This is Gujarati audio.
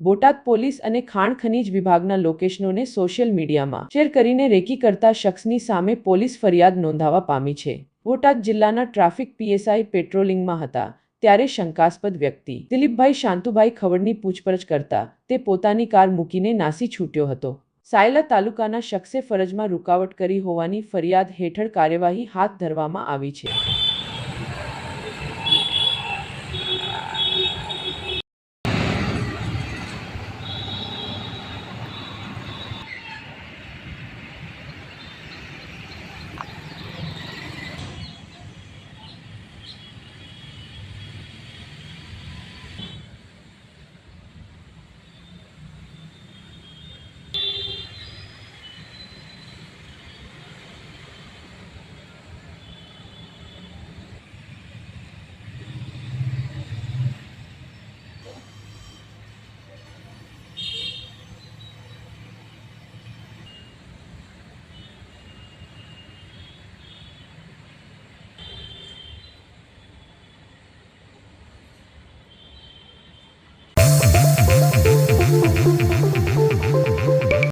બોટાદ પોલીસ અને ખાણ ખનીજ વિભાગના લોકેશનોને સોશિયલ મીડિયામાં શેર કરીને રેકી કરતા શખ્સની સામે પોલીસ ફરિયાદ નોંધાવા પામી છે। બોટાદ જિલ્લાના ટ્રાફિક પીએસઆઈ પેટ્રોલિંગમાં હતા ત્યારે શંકાસ્પદ વ્યક્તિ દિલીપભાઈ શાંતુભાઈ ખવડની પૂછપરછ કરતા તે પોતાની કાર મૂકીને નાસી છૂટ્યો હતો। સાયલા તાલુકાના શખ્સે ફરજમાં રૂકાવટ કરી હોવાની ફરિયાદ હેઠળ કાર્યવાહી હાથ ધરવામાં આવી છે।